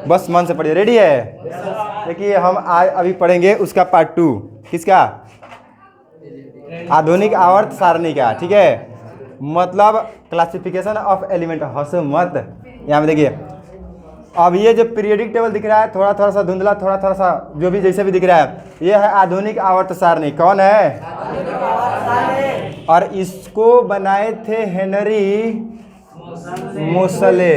बस मन से पढ़िए। रेडी है? देखिए हम आज अभी पढ़ेंगे उसका पार्ट 2। किसका? आधुनिक आवर्त सारणी का। ठीक है, मतलब क्लासिफिकेशन ऑफ एलिमेंट। हंसो मत। यहाँ पे देखिए, अब ये जो पीरियोडिक टेबल दिख रहा है थोड़ा थोड़ा सा धुंधला, थोड़ा थोड़ा सा जो भी जैसे भी दिख रहा है, ये है आधुनिक आवर्त सारणी। कौन है? और इसको बनाए थे हेनरी मोसले।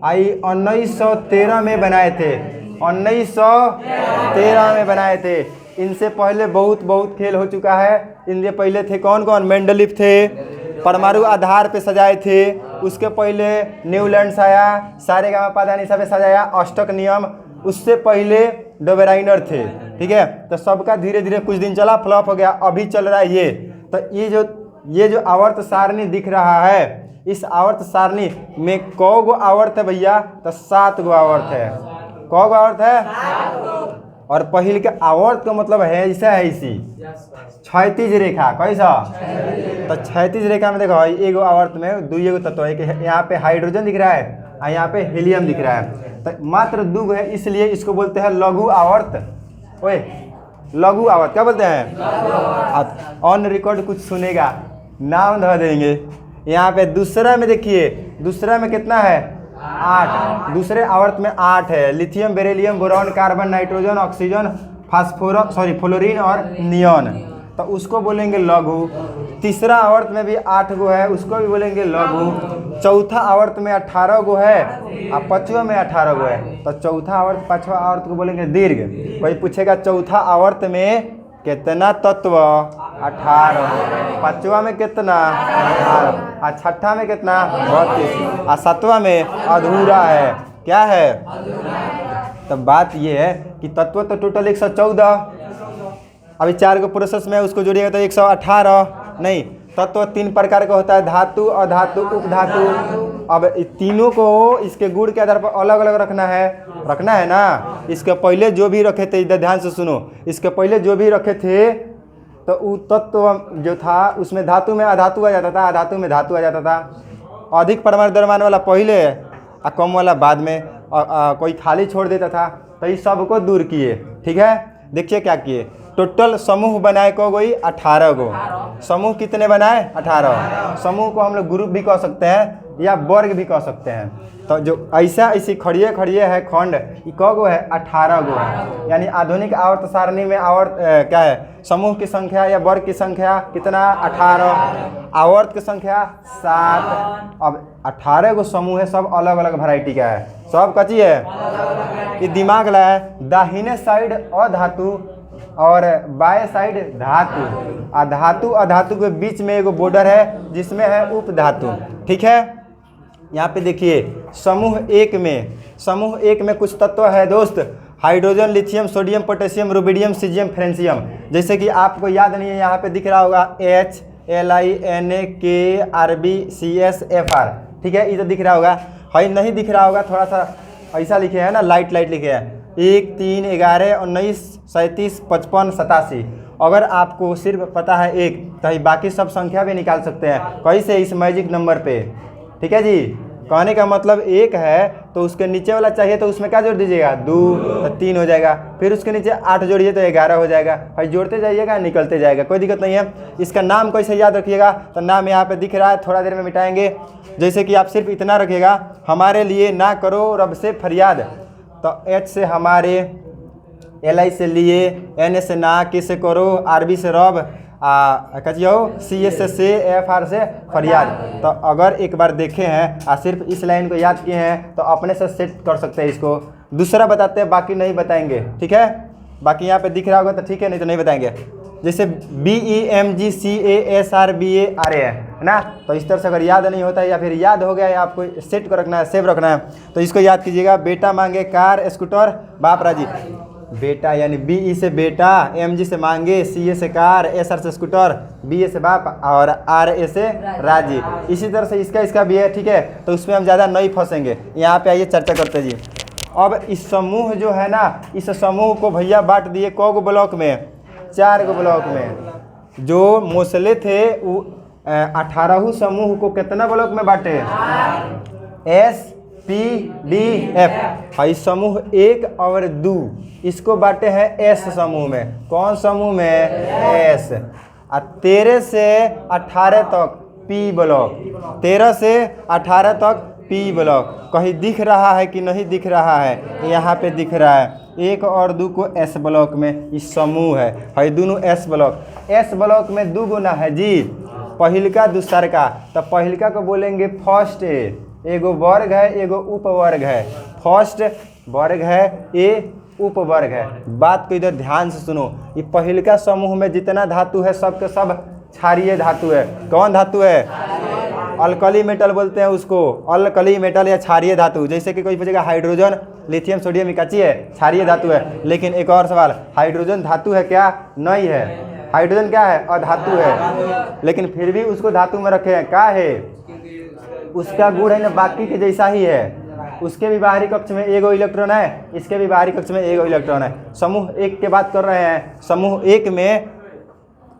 आई 1913 में बनाए थे। 1913 में बनाए थे। इनसे पहले बहुत खेल हो चुका है। इनसे पहले थे कौन कौन? मेंडलीफ थे, परमाणु आधार पे सजाए थे। उसके पहले न्यूलैंड्स आया, सारेगामापाधानिसा पे सजाया, अष्टक नियम। उससे पहले डोबेराइनर थे। ठीक है, तो सबका धीरे धीरे कुछ दिन चला, फ्लॉप हो गया। अभी चल रहा है ये। तो ये जो आवर्त सारणी दिख रहा है, इस आवर्त सारणी में कौ गो आवर्त है भैया? तो 7 गो आवर्त है। कौ गो आवर्त है? और पहले के आवर्त का मतलब है ऐसा है, इसी क्षैतिज रेखा। कैसा? तो क्षैतिज रेखा में देखो, एगो आवर्त में 2 तत्व है। कि यहाँ पे हाइड्रोजन दिख रहा है और यहाँ पे हीलियम दिख रहा है। तो मात्र 2 है, इसलिए इसको बोलते हैं लघु आवर्त। ओए, लघु आवर्त क्या बोलते हैं? ऑन रिकॉर्ड कुछ सुनेगा, नाम धर देंगे। यहाँ पे दूसरा में देखिए, दूसरा में कितना है? 8। दूसरे आवर्त में 8 है। Lithium, beryllium, boron, carbon, nitrogen, oxygen, fluorine और नियॉन। तो उसको बोलेंगे लघु। तीसरा आवर्त में भी 8 गो है, उसको भी बोलेंगे लघु। चौथा आवर्त में 18 गो है और पांचवा में 18 गो है। तो चौथा आवर्त पांचवा आवर्त को बोलेंगे दीर्घ। कोई पूछेगा चौथा आवर्त में कितना तत्व? 18। पांचवा में कितना? 18। और छठा में कितना? 32। और सातवां में अधूरा है। क्या है? तो बात ये है कि तत्व तो टोटल 114। अभी 4 को प्रोसेस में उसको जोड़िएगा तो 118। नहीं, तत्व 3 प्रकार का होता है, धातु, अधातु, उपधातु। अब तीनों को इसके गुण के आधार पर अलग अलग रखना है ना। इसके पहले जो भी रखे थे, इधर ध्यान से सुनो, इसके पहले जो भी रखे थे तो वो तत्व जो था उसमें धातु में अधातु आ जाता था, अधातु में धातु आ जाता था। अधिक परमाणु द्रव्यमान वाला पहले और कम वाला बाद में, कोई खाली छोड़ देता था। तो इस सबको दूर किए। ठीक है, देखिए क्या किए। टोटल समूह बनाए को गई 18 गो। समूह कितने बनाए? 18। समूह को हम लोग ग्रुप भी कह सकते हैं या वर्ग भी कह सकते हैं। तो जो ऐसी खड़िए है खंड, ये क गो है? 18 गो है। यानी आधुनिक आवर्त सारणी में आवर्त क्या है? समूह की संख्या या वर्ग की संख्या कितना? 18। आवर्त की संख्या 7। अब 18 गो समूह है, सब अलग अलग वैरायटी का है। सब कची है? ये दिमाग लाया है। दाहिने साइड अधातु और बाएं साइड धातु। अधातु के बीच में एगो बॉर्डर है जिसमें है उपधातु। ठीक है, यहाँ पे देखिए समूह एक में कुछ तत्व है दोस्त। Hydrogen, lithium, sodium, potassium, rubidium, caesium, francium. जैसे कि आपको याद नहीं है, यहाँ पे दिख रहा होगा H, Li, Na, K, Rb, CS, Fr। ठीक है, ये तो दिख रहा होगा। है नहीं दिख रहा होगा, थोड़ा सा ऐसा लिखे हैं ना, लाइट लिखे हैं। 1, 3, 11, 19, 37, 55, 87। अगर आपको सिर्फ पता है 1, तो बाकी सब संख्या भी निकाल सकते हैं। कैसे? इस मैजिक नंबर पे। ठीक है जी, कहने का मतलब 1 है तो उसके नीचे वाला चाहिए तो उसमें क्या जोड़ दीजिएगा? 2, तो 3 हो जाएगा। फिर उसके नीचे 8 जोड़िए तो 11 हो जाएगा। भाई जोड़ते जाइएगा, निकलते जाएगा, कोई दिक्कत नहीं है। इसका नाम कैसे याद रखिएगा? तो नाम यहाँ पे दिख रहा है, थोड़ा देर में मिटाएंगे। जैसे कि आप सिर्फ इतना रखिएगा, हमारे लिए ना करो रब से फरियाद। तो H से हमारे, Li से लिए, Na से ना, K से करो, Rb से रब, कहियो CS से, Fr से फरियाद। तो अगर एक बार देखे हैं और सिर्फ इस लाइन को याद किए हैं तो अपने से सेट कर सकते हैं इसको। दूसरा बताते हैं, बाकी नहीं बताएंगे। ठीक है, बाकी यहाँ पे दिख रहा होगा तो ठीक है, नहीं तो नहीं बताएंगे। जैसे BEMGCASRBA है ना। तो इस तरह से अगर याद नहीं होता है या फिर याद हो गया है, आपको सेट कर रखना है, सेव रखना है, तो इसको याद कीजिएगा। बेटा मांगे कार, स्कूटर, बाप राजी। बेटा यानी BE से बेटा, MG से मांगे, CA से कार, SR से स्कूटर, BA से बाप और RA से राजी। इसी तरह से इसका भी है। ठीक है, तो उसमें हम ज़्यादा नहीं फंसेंगे। यहाँ पे आइए चर्चा करते जी। अब इस समूह जो है ना, इस समूह को भैया बांट दिए क गो ब्लॉक में? 4 गो ब्लॉक में। जो मोसले थे वो 18 समूह को कितना ब्लॉक में बांटे? S, P D F. इस समूह 1 और 2 इसको बांटे हैं एस समूह में। कौन समूह में? एस। 13 से 18 तक पी ब्लॉक, 13 से 18 तक पी ब्लॉक। कहीं दिख रहा है कि नहीं दिख रहा है? यहाँ पे दिख रहा है। 1 और 2 को एस ब्लॉक में इस समूह है दोनों एस ब्लॉक। एस ब्लॉक में 2 गुना है जी, पहिलका दूसरका। तो पहिलका को बोलेंगे फर्स्ट ए, एगो वर्ग है एगो उपवर्ग है। फर्स्ट वर्ग है, ए उपवर्ग है। बात को इधर ध्यान से सुनो। ये पहिलका समूह में जितना धातु है सब के सब क्षारीय धातु है। कौन धातु है? अल्कली मेटल बोलते हैं उसको, अल्कली मेटल या क्षारीय धातु। जैसे कि कोई पूछेगा हाइड्रोजन, लिथियम, सोडियम इकाची है, क्षारीय धातु है। लेकिन एक और सवाल, हाइड्रोजन धातु है क्या? नहीं है। हाइड्रोजन क्या है? अधातु है। लेकिन फिर भी उसको धातु में रखे हैं। क्या है? उसका गुण है ना बाकी के जैसा ही है। उसके भी बाहरी कक्ष में एगो इलेक्ट्रॉन है, इसके भी बाहरी कक्ष में एगो इलेक्ट्रॉन है। समूह 1 की बात कर रहे हैं। समूह 1 में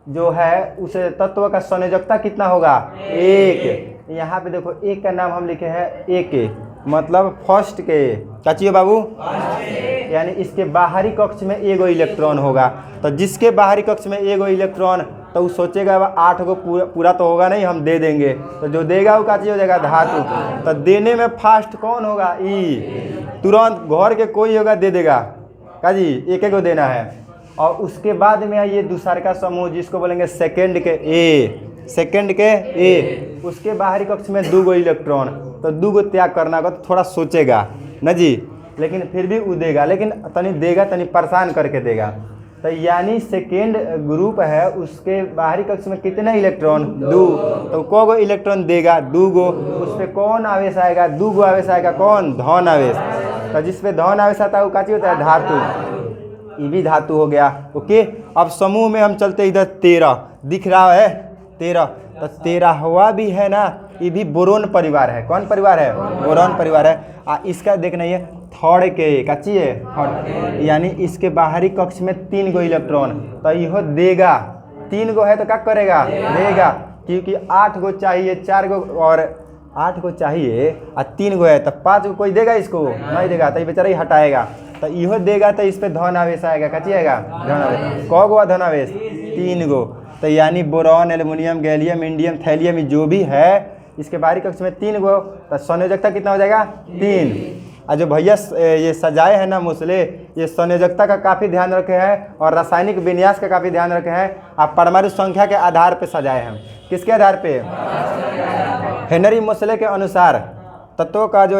जो है उस तत्व का संयोजकता कितना होगा? 1। यहाँ पे देखो 1 का नाम हम लिखे हैं AK, मतलब फर्स्ट के। क्या चाहिए बाबू? यानी इसके बाहरी कक्ष में एगो इलेक्ट्रॉन होगा। तो जिसके बाहरी कक्ष में एगो इलेक्ट्रॉन, तो वो सोचेगा 8 गो पूरा तो होगा नहीं, हम दे देंगे। तो जो देगा वो क्या चीज हो जाएगा? धातु। तो देने में फास्ट कौन होगा? ई। तुरंत घर के कोई होगा दे देगा। क्या जी? एक को देना है। और उसके बाद में ये दूसरा का समूह जिसको बोलेंगे सेकंड के ए, सेकंड के ए। उसके बाहरी कक्ष में 2 गो इलेक्ट्रॉन, तो 2 गो त्याग करना होगा। तो थोड़ा सोचेगा न जी, लेकिन फिर भी वो देगा, लेकिन तनी देगा, तनी परेशान करके देगा। तो यानी सेकेंड ग्रुप है, उसके बाहरी कक्ष में कितने इलेक्ट्रॉन? 2। तो को गो इलेक्ट्रॉन देगा? 2 गो। उस पर कौन आवेश आएगा? 2 गो आवेश आएगा। कौन? धन आवेश। तो जिस पे धन आवेश आता है वो काची होता है? धातु। ये भी धातु हो गया। ओके, अब समूह में हम चलते इधर 13 दिख रहा है 13। तो 13वां भी है ना, ये भी बोरोन परिवार है। कौन परिवार है? बोरोन परिवार है। इसका देखना ये थर्ड के काची है? थर्ड। यानी इसके बाहरी कक्ष में 3 गो इलेक्ट्रॉन, तो यह देगा। 3 गो है तो क्या करेगा? देगा, क्योंकि 8 गो चाहिए, 4 गो और 8 गो चाहिए और 3 गो है, तो 5 गो कोई देगा इसको? नहीं देगा। तो ये बेचारा ही हटाएगा। तो यह देगा तो इस पे धन आवेश आएगा। कची आएगा? धन आवेश। कौ गो धन आवेश? 3 गो। तो यानी boron, aluminium, gallium, indium, thallium जो भी है इसके बाहरी कक्ष में 3 गो। तो संयोजकता कितना हो जाएगा? 3। और जो भैया ये सजाए हैं ना मोस्ले, ये संयोजकता का काफ़ी ध्यान रखे हैं और रासायनिक विन्यास का काफ़ी ध्यान रखे हैं। आप परमाणु संख्या के आधार पर सजाए हैं। किसके आधार पे? हेनरी मोस्ले के अनुसार तत्वों का जो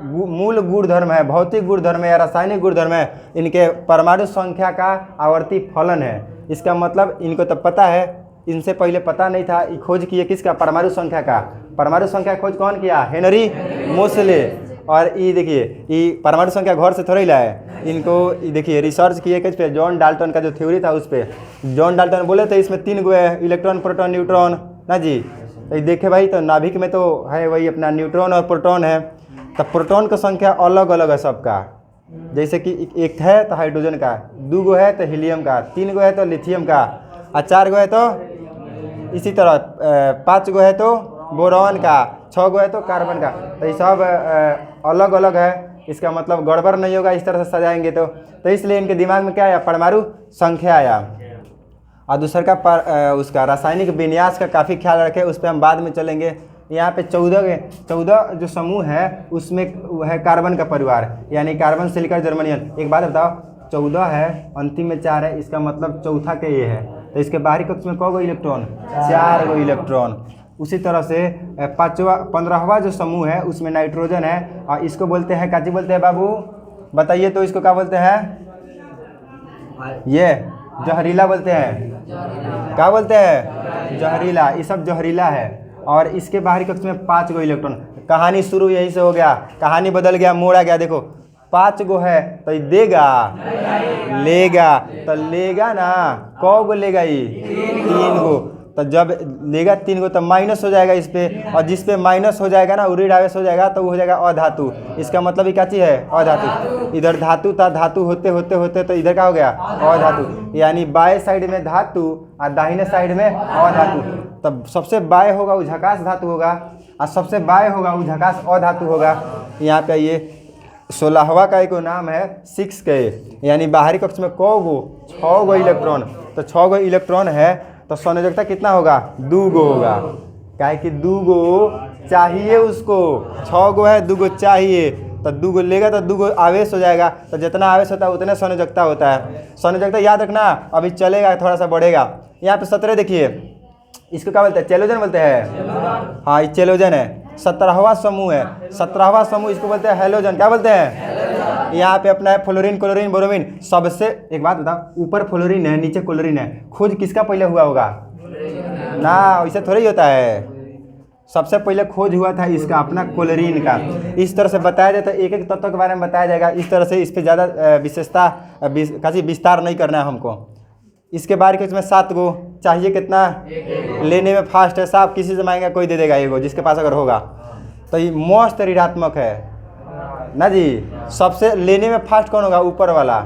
मूल गुणधर्म है, भौतिक गुणधर्म है या रासायनिक गुणधर्म है, इनके परमाणु संख्या का आवर्ती फलन है। इसका मतलब इनको तो पता है, इनसे पहले पता नहीं था। ये खोज किए किसका? परमाणु संख्या का। परमाणु संख्या खोज कौन किया? Henry Moseley. और ये देखिए, ये परमाणु संख्या घर से थोड़ा ही लाए, इनको देखिए रिसर्च किए किस पे? जॉन डाल्टन का जो थ्योरी था उस पर। जॉन डाल्टन बोले थे इसमें 3 गो है, इलेक्ट्रॉन, प्रोटॉन, न्यूट्रॉन ना जी। तो देखे भाई, तो नाभिक में तो है वही अपना न्यूट्रॉन और प्रोटॉन है। तो प्रोटॉन का संख्या अलग अलग है सबका। जैसे कि 1 है तो हाइड्रोजन का, 2 गो है तो हीलियम का, 3 गो है तो लिथियम का, और 4 गो है तो इसी तरह 5 गो है तो बोरॉन का, 6 गो है तो कार्बन का। तो ये सब अलग अलग है। इसका मतलब गड़बड़ नहीं होगा इस तरह से सजाएंगे तो इसलिए इनके दिमाग में क्या आया? परमाणु संख्या आया। और दूसरा का उसका रासायनिक विन्यास का काफ़ी ख्याल रखें, उस पर हम बाद में चलेंगे। यहाँ पे 14 जो समूह है उसमें है कार्बन का परिवार, यानी कार्बन, सिलिकॉन, जर्मनियम। एक बात बताओ, 14 है, अंतिम में 4 है, इसका मतलब चौथा के ये है। तो इसके बाहरी कक्ष में कौ गो इलेक्ट्रॉन? 4 गो इलेक्ट्रॉन। उसी तरह से 15वां जो समूह है उसमें नाइट्रोजन है, और इसको बोलते हैं, काची बोलते हैं बाबू? बताइए तो, इसको क्या बोलते हैं? ये जहरीला बोलते हैं। क्या बोलते हैं? जहरीला। ये सब जहरीला है। और इसके बाहरी कक्ष में 5 गो इलेक्ट्रॉन। कहानी शुरू यहीं से हो गया, कहानी बदल गया, मोड़ आ गया। देखो 5 गो है तो ये देगा, लेगा, तो लेगा ना, कौ गो लेगा? ये 3 गो। तो जब लेगा 3 गो तो माइनस हो जाएगा इस पे, और जिस पे माइनस हो जाएगा ना, ऋण आवेश हो जाएगा, तो वो हो जाएगा अधातु। इसका मतलब ये क्या चीज़ है? अधातु। इधर धातु था, धातु होते होते होते तो इधर क्या हो गया? अधातु। यानी बाएं साइड में धातु और दाहिने साइड में अधातु। तब सबसे बाएं होगा वो झकास धातु होगा, और सबसे बाएं होगा वो झकास अधातु होगा। यहाँ पे ये 16वां का एक नाम है 6k, यानी बाहरी कक्ष में क गो 6 गो इलेक्ट्रॉन, तो 6 गो इलेक्ट्रॉन है तो संयोजकता कितना होगा 2 गो होगा, काहे कि 2 गो चाहिए उसको, 6 गो है 2 गो चाहिए, तो 2 गो लेगा तो 2 गो आवेश हो जाएगा, तो जितना आवेश होता है उतने संयोजकता होता है। संयोजकता याद रखना, अभी चलेगा थोड़ा सा बढ़ेगा। यहाँ पे 17 देखिए, इसको क्या बोलते हैं, चेलोजन बोलते हैं। हाँ ये चेलोजन है, 17वां समूह है, 17वां समूह इसको बोलते हैं हेलोजन। क्या बोलते हैं, यहाँ पे अपना है फ्लोरीन, क्लोरीन, ब्रोमीन। सबसे एक बात बताओ, ऊपर फ्लोरीन है नीचे क्लोरीन है, खोज किसका पहले हुआ होगा ना, वैसे थोड़ा ही होता है। सबसे पहले खोज हुआ था इसका अपना क्लोरीन का। इस तरह से बताया जाए तो एक एक तत्व के बारे में बताया जाएगा, इस तरह से इस पर ज़्यादा विशेषता काफ़ी विस्तार नहीं करना है हमको। इसके बारे में इसमें 7 गो चाहिए, कितना लेने में फास्ट है, साहब किसी से मांगेगा कोई दे देगा एगो, जिसके पास अगर होगा तो ये मस्त ऋणात्मक है ना जी। सबसे लेने में फास्ट कौन होगा, ऊपर वाला,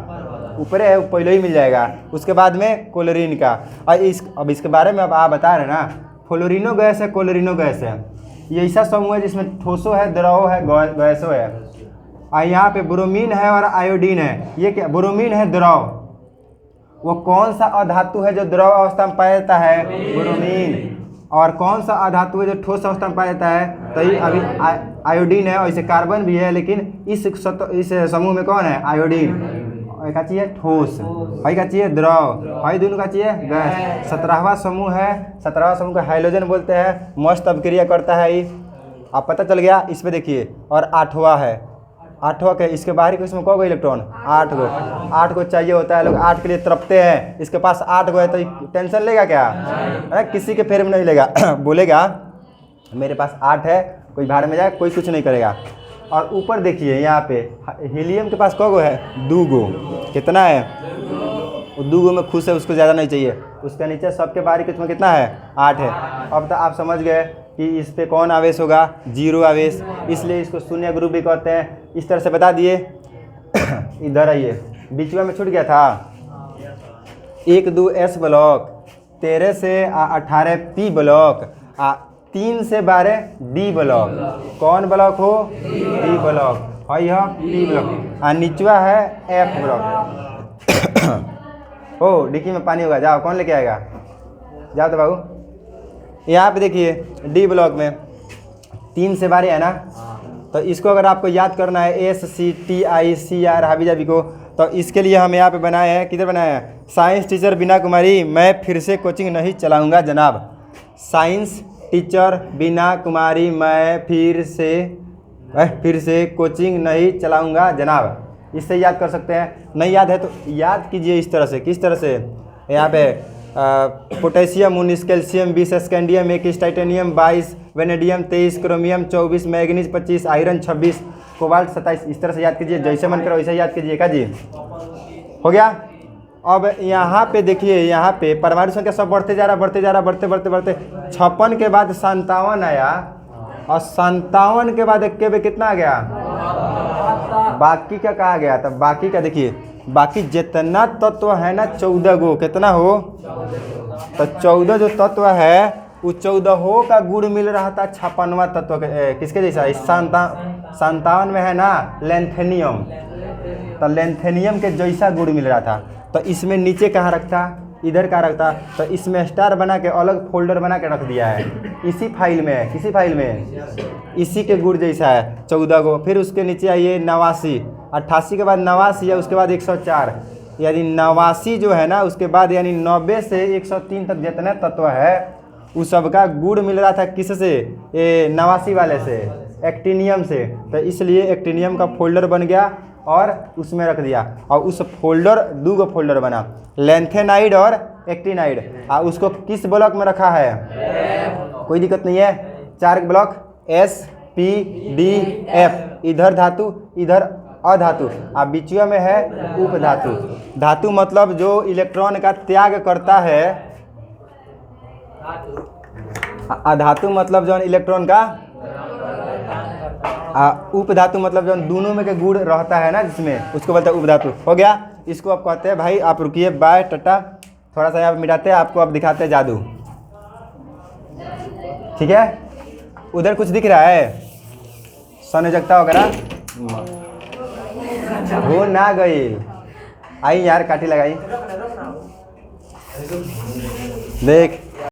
ऊपर है पहले ही मिल जाएगा। उसके बाद में क्लोरीन का। और अब इसके बारे में अब आप बता रहे ना, फ्लोरिनो गैस है, क्लोरिनो गैस है, ये ऐसा समूह है जिसमें ठोसो है, द्रव है, गैसो है। और यहाँ पे ब्रोमीन है और आयोडीन है। ये क्या, ब्रोमीन है द्रव, वो कौन सा अधातु है जो द्रव अवस्था में पाया जाता है, ब्रोमीन। और कौन सा अधातु है जो ठोस अवस्था में पाया जाता है, तो ये अभी आयोडीन है, और इसे कार्बन भी है, लेकिन इस समूह में कौन है, आयोडीन। का चाहिए ठोस, भाई का चाहिए द्रव, भाई दोनों का चाहिए गैस। 17वां समूह है, 17वां समूह को हाइड्रोजन बोलते हैं। मस्त अभिक्रिया करता है ये, आप पता चल गया। इस पे देखिए, और 8वां है, 8वां के इसके बाहरी को इसमें कौन इलेक्ट्रॉन, 8 गो, 8 गो चाहिए होता है। लोग 8 के लिए तड़पते हैं, इसके पास 8 गो है तो टेंशन लेगा क्या, है किसी के फेर में नहीं लेगा बोलेगा मेरे पास 8 है, कोई भाड़ में जाए कोई कुछ नहीं करेगा। और ऊपर देखिए यहाँ पे हीलियम के पास कौन गो है, 2 गो, कितना है, वो 2 गो में खुश है, उसको ज़्यादा नहीं चाहिए। उसके नीचे सबके बाहरी किस्म कितना है, 8 है। अब तो आप समझ गए कि इस पे कौन आवेश होगा, 0 आवेश, इसलिए इसको शून्य ग्रुप भी कहते हैं। इस तरह से बता दिए। इधर आइए, बीच में छूट गया था 1 2 S ब्लॉक, 13 से 18 P ब्लॉक, 3 से 12 D ब्लॉक। कौन ब्लॉक हो, D ब्लॉक, और यह P ब्लॉक, और निचवा है F ब्लॉक। ओ डिक्की में पानी होगा, जाओ कौन लेके आएगा, जाओ तो बाबू। यहाँ पे देखिए D ब्लॉक में 3 से 12 है ना, तो इसको अगर आपको याद करना है SCTICR हाबी जाबी को, तो इसके लिए हम यहाँ पे बनाए हैं, किधर बनाए हैं, साइंस टीचर बीना कुमारी मैं फिर से कोचिंग नहीं चलाऊँगा जनाब। साइंस टीचर बीना कुमारी मैं फिर से कोचिंग नहीं चलाऊंगा जनाब। इससे याद कर सकते हैं, नहीं याद है तो याद कीजिए इस तरह से। किस तरह से, यहाँ पे potassium 19, calcium 20, scandium 21, titanium 22, vanadium 23, chromium 24, manganese 25, iron 26, cobalt 27। इस तरह से याद कीजिए, जैसे मन करो वैसे याद कीजिए। का जी हो गया। अब यहाँ पे देखिए, यहाँ पे परमाणु संख्या सब बढ़ते जा रहा, बढ़ते 56 के बाद 57 आया, और 57 के बाद 1 कितना आ गया, बाकी का कहा गया था। बाकी का देखिए, बाकी जितना तत्व है ना 14 गो, कितना हो, तो 14 जो तत्व है वो 14 का गुण मिल रहा था 56वां तत्व के, किसके जैसा, 57 में है ना लेंथेनियम, तो लेंथेनियम के जैसा गुण मिल रहा था। तो इसमें नीचे कहाँ रखता, इधर कहाँ रखता, तो इसमें स्टार बना के अलग फोल्डर बना के रख दिया है, इसी फाइल में है, किसी फाइल में, इसी के गुण जैसा है 14 गो। फिर उसके नीचे आइए 89, 88 के बाद 89 है, उसके बाद 104, यानी 89 जो है ना उसके बाद, यानी 90 से 103 तक जितने तत्व है उस सबका गुण मिल रहा था किससे, ये 89 वाले से, एक्टिनियम से। तो इसलिए एक्टिनियम का फोल्डर बन गया और उसमें रख दिया, और उस फोल्डर 2 गो फोल्डर बना, लेंथेनाइड और एक्टिनाइड। और उसको किस ब्लॉक में रखा है, कोई दिक्कत नहीं है, 4 ब्लॉक SPDF, इधर धातु इधर अधातु, और बीचवा में है उपधातु। धातु मतलब जो इलेक्ट्रॉन का त्याग करता है, अधातु मतलब जो इलेक्ट्रॉन का, उपधातु मतलब जो दोनों में के गुण रहता है ना जिसमें, उसको बोलते हैं उपधातु। हो गया। इसको आप कहते हैं, भाई आप रुकिए, बाय टाटा, थोड़ा सा यहाँ मिटाते हैं आपको, अब दिखाते हैं जादू, ठीक है। उधर कुछ दिख रहा है संयोजकता वगैरह हो ना गई। आई यार काटी लगाई देख